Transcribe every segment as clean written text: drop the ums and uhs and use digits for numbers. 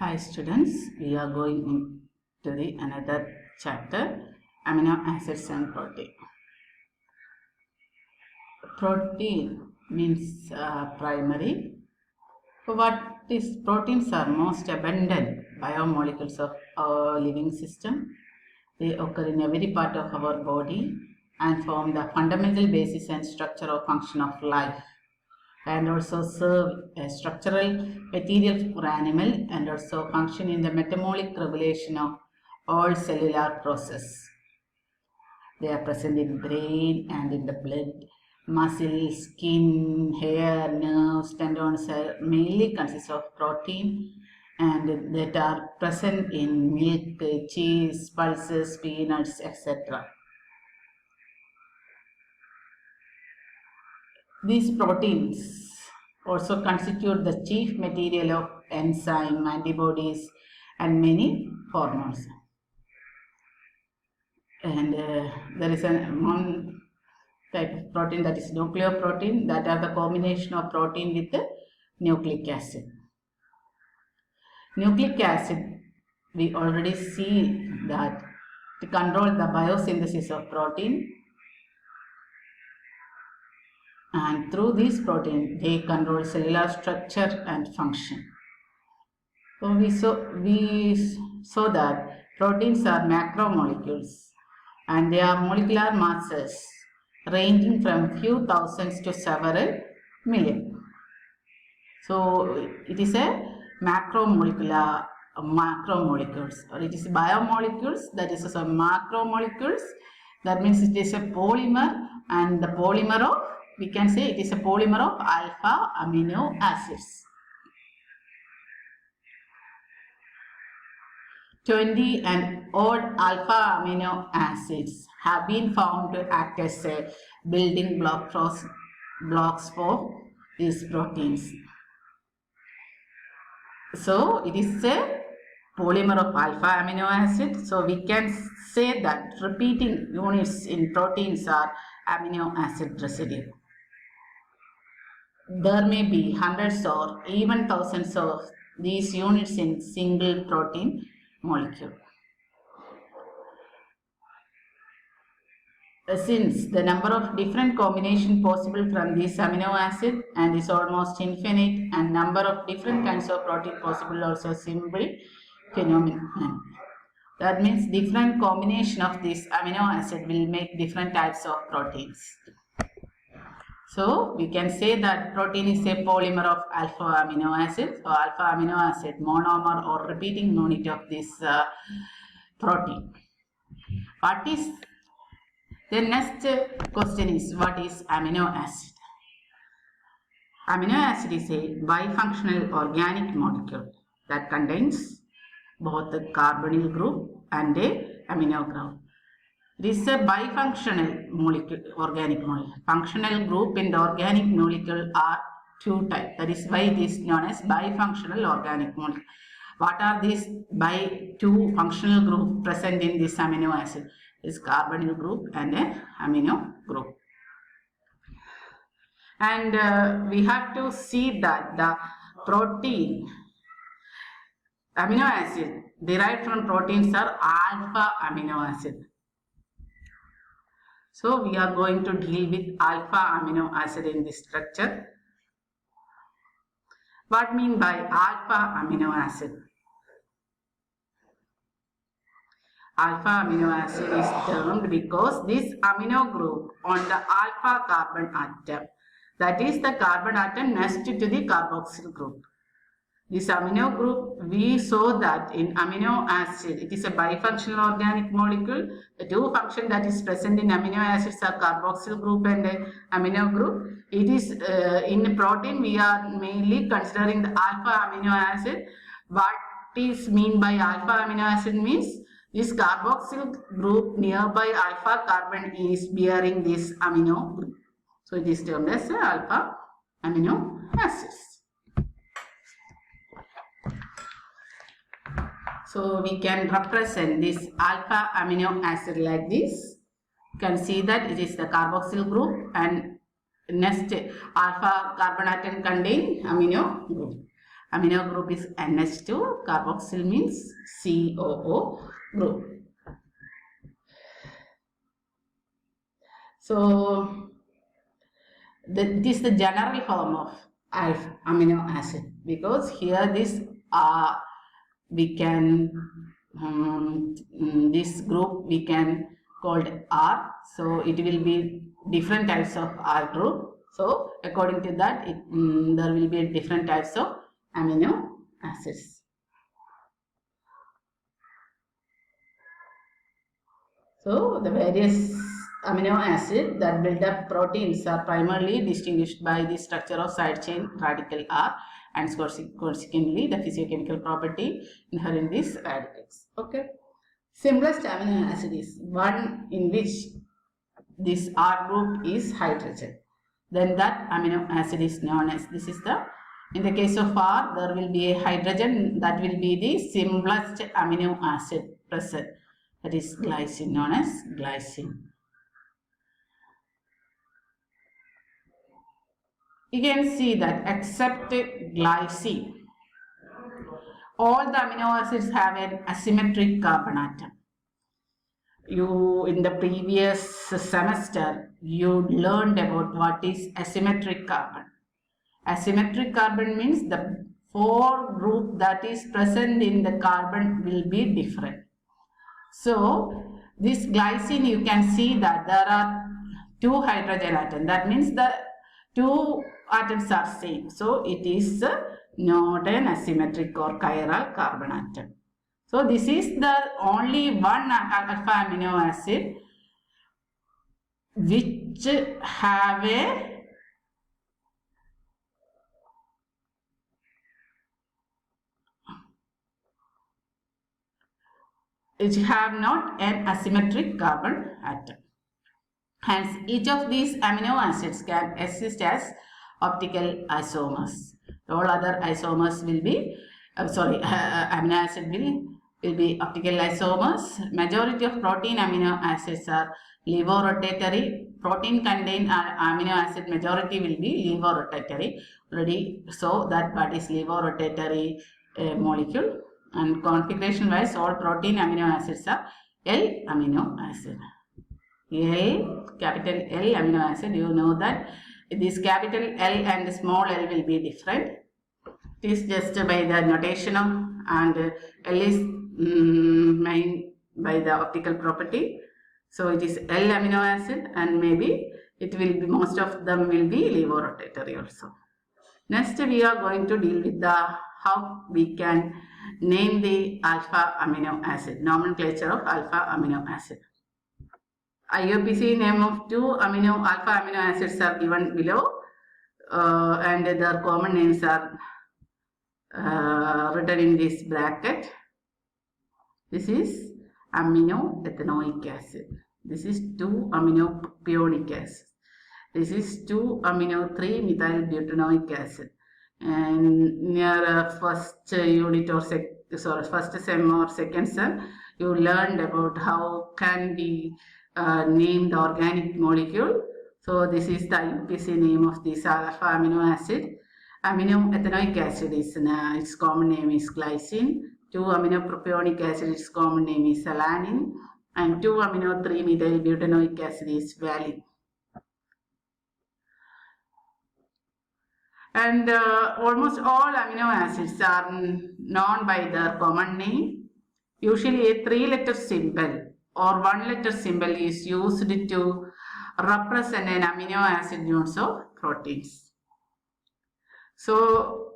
Hi students, we are going into the another chapter, amino acids and protein. Protein means primary. What is proteins are most abundant biomolecules of our living system. They occur in every part of our body and form the fundamental basis and structure or function of life, and also serve as structural material for animal and also function in the metabolic regulation of all cellular process. They are present in brain and in the blood, muscle, skin, hair, nerves, tendons are mainly consist of protein and that are present in milk, cheese, pulses, peanuts, etc. These proteins also constitute the chief material of enzyme, antibodies and many hormones. And there is one type of protein, that is nucleoprotein, that are the combination of protein with the nucleic acid. Nucleic acid, we already see that to control the biosynthesis of protein, and through these proteins they control cellular structure and function. So we saw that proteins are macromolecules and they are molecular masses ranging from few thousands to several million. So it is a macromolecules, or it is biomolecules, that is also macromolecules. That means it is a polymer, and the polymer of, we can say it is a polymer of alpha amino acids. 20 and odd alpha amino acids have been found to act as a building blocks for these proteins. So it is a polymer of alpha amino acid. So we can say that repeating units in proteins are amino acid residue. There may be hundreds or even thousands of these units in single protein molecule. Since the number of different combinations possible from this amino acid and is almost infinite, and number of different kinds of protein possible also simple phenomenon. That means different combination of this amino acid will make different types of proteins. So we can say that protein is a polymer of alpha amino acid, or alpha amino acid monomer or repeating unit of this protein. What is the next question is, what is amino acid? Amino acid is a bifunctional organic molecule that contains both the carbonyl group and a amino group. This is a bifunctional molecule, organic molecule. Functional group in the organic molecule are two types. That is why it is known as bifunctional organic molecule. What are these two functional groups present in this amino acid? Is carbonyl group and a amino group. And we have to see that the protein, amino acid derived from proteins are alpha amino acid. So we are going to deal with alpha amino acid in this structure. What mean by alpha amino acid? Alpha amino acid is termed because this amino group on the alpha carbon atom, that is the carbon atom next to the carboxyl group. This amino group, we saw that in amino acid, it is a bifunctional organic molecule. The two functions that is present in amino acids are carboxyl group and amino group. It is in protein, we are mainly considering the alpha amino acid. What is mean by alpha amino acid means this carboxyl group nearby alpha carbon is bearing this amino group. So it is termed as alpha amino acids. So we can represent this alpha amino acid like this. You can see that it is the carboxyl group and next alpha carbon atom contain amino group. amino group is NH2, carboxyl means COO group. So this is the general form of alpha amino acid, because here this we can this group we can called R, so it will be different types of R group. So according to that there will be different types of amino acids. So the various amino acids that build up proteins are primarily distinguished by the structure of side chain radical R, and consequently the physiochemical property inherent in these radicals. Okay. Simplest amino acid is one in which this R group is hydrogen. Then that amino acid is known as, this is the, in the case of R, there will be a hydrogen, that will be the simplest amino acid present. That is glycine, known as glycine. You can see that except glycine, all the amino acids have an asymmetric carbon atom. You, in the previous semester, you learned about what is asymmetric carbon. Asymmetric carbon means the 4 group that is present in the carbon will be different. So this glycine, you can see that there are 2 hydrogen atoms. That means the 2 atoms are same. So it is not an asymmetric or chiral carbon atom. So this is the only one alpha amino acid which have a not an asymmetric carbon atom. Hence, each of these amino acids can exist as optical isomers. All other isomers will be, amino acid will be optical isomers. Majority of protein amino acids are levorotatory. Protein contain amino acid majority will be levorotatory. Already, so that part is levorotatory molecule. And configuration wise, all protein amino acids are L amino acid. Capital L amino acid, you know that this capital L and small l will be different. It is just by the notation of, and L is made by the optical property. So it is L amino acid, and maybe it will be, most of them will be levorotatory also. Next we are going to deal with the how we can name the alpha amino acid, nomenclature of alpha amino acid. IUPAC name of 2 alpha amino acids are given below, and their common names are written in this bracket. This is amino ethanoic acid. This is 2-amino propionic acid. This is 2-amino-3 methyl butanoic acid. And near first unit or first sem or second sem, you learned about how can we name the organic molecule. So this is the IUPAC name of this alpha amino acid. Amino ethanoic acid is its common name is glycine. 2-amino propionic acid, its common name is alanine, and 2-amino-3 methyl butanoic acid is valine. And almost all amino acids are known by their common name. Usually a 3-letter symbol or 1-letter symbol is used to represent an amino acid units of proteins. So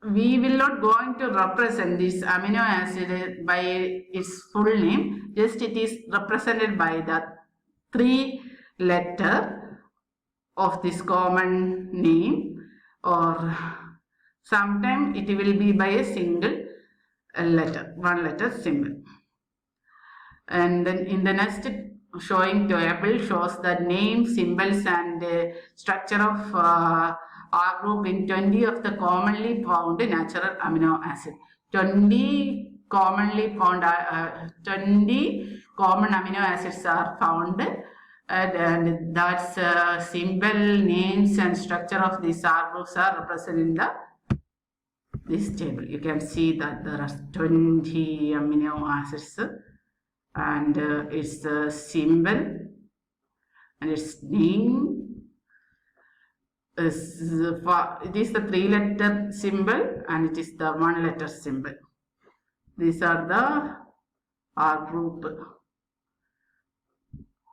we will not going to represent this amino acid by its full name, just it is represented by the 3-letter of this common name, or sometimes it will be by a single letter, 1-letter symbol. And then in the next showing table shows the name, symbols and structure of R group in 20 of the commonly found natural amino acid. 20 commonly found 20 common amino acids are found, and that's symbol, names and structure of these R groups are represented in the this table. You can see that there are 20 amino acids and its symbol and its name. It is the 3-letter symbol and it is the 1-letter symbol. These are the R group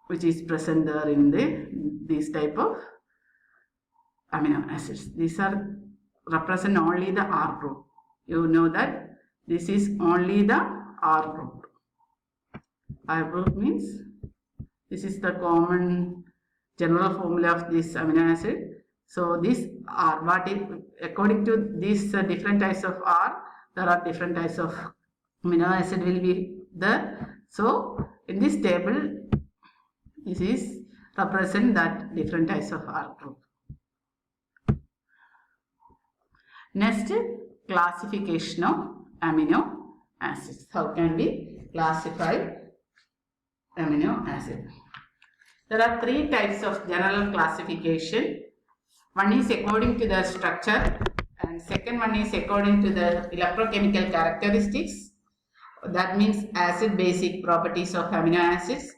which is present there in these type of amino acids. These are represent only the R group. You know that this is only the R group. R group means this is the common general formula of this amino acid. So this R, according to these different types of R, there are different types of amino acid will be there. So in this table, this is represent that different types of R group. Next, classification of amino acids. How can we classify amino acid? There are 3 types of general classification. One is according to the structure and second one is according to the electrochemical characteristics. That means acid basic properties of amino acids,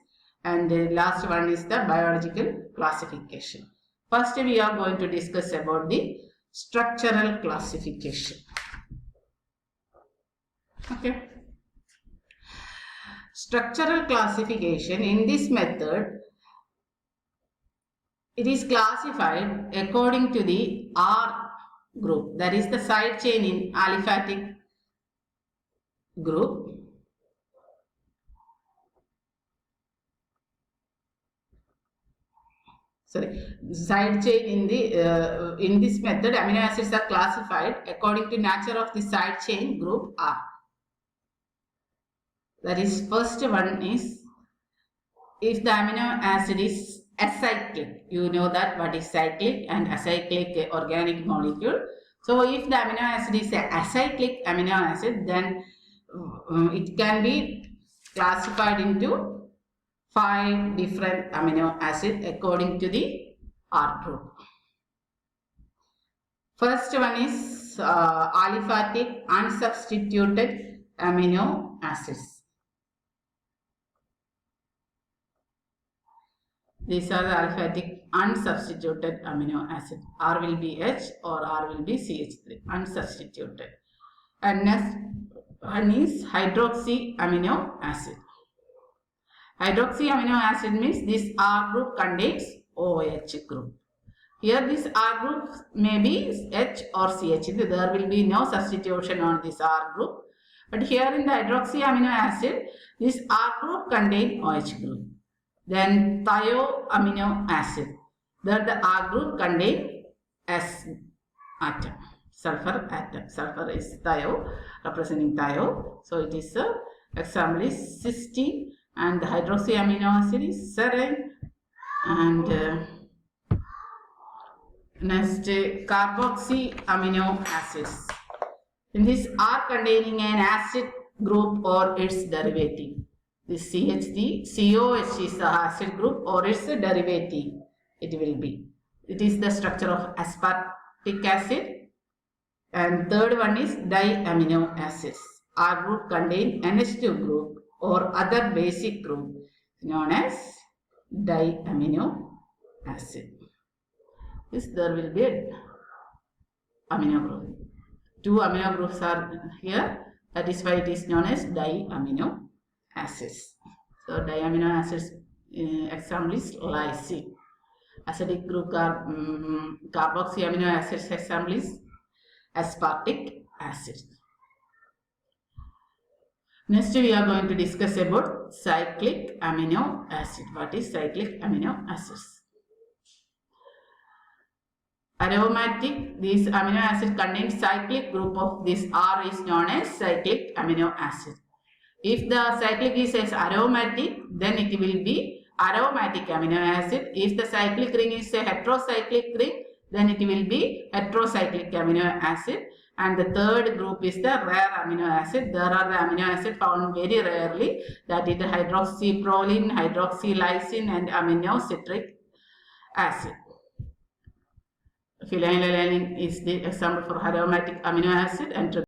and the last one is the biological classification. First we are going to discuss about the structural classification. Okay. Structural classification, in this method it is classified according to the R group, that is the side chain in aliphatic group. Side chain in this method, amino acids are classified according to nature of the side chain group R. That is, first one is if the amino acid is acyclic. You know that what is cyclic and acyclic organic molecule. So if the amino acid is an acyclic amino acid, then it can be classified into 5 different amino acids according to the R group. First one is aliphatic unsubstituted amino acids. These are the aliphatic unsubstituted amino acid. R will be H or R will be CH3, unsubstituted. And next one is hydroxy amino acid. Hydroxy amino acid means this R group contains OH group. Here this R group may be H or CH. There will be no substitution on this R group. But here in the hydroxy amino acid, this R group contains OH group. Then thioamino acid. There the R group contains S atom, sulfur atom. Sulfur is thio, representing thio. So it is example is cysteine, and the hydroxy amino acid is serine. And next carboxy amino acids. In this R containing an acid group or its derivative. This CH, COH is the acid group or its derivative. It will be. It is the structure of aspartic acid. And third one is diamino acids. R group contain NH2 group or other basic group known as diamino acid. This there will be a amino group. 2 amino groups are here. That is why it is known as diamino acids. So diamino acids example is lysine. Acidic group carboxy amino acids example is aspartic acid. Next we are going to discuss about cyclic amino acid. What is cyclic amino acids? Aromatic, this amino acid contains cyclic group of this R is known as cyclic amino acid. If the cyclic is aromatic, then it will be aromatic amino acid. If the cyclic ring is a heterocyclic ring, then it will be heterocyclic amino acid. And the third group is the rare amino acid. There are the amino acid found very rarely, that is the hydroxyproline, hydroxylysine and aminocitric acid. Phenylalanine is the example for aromatic amino acid, and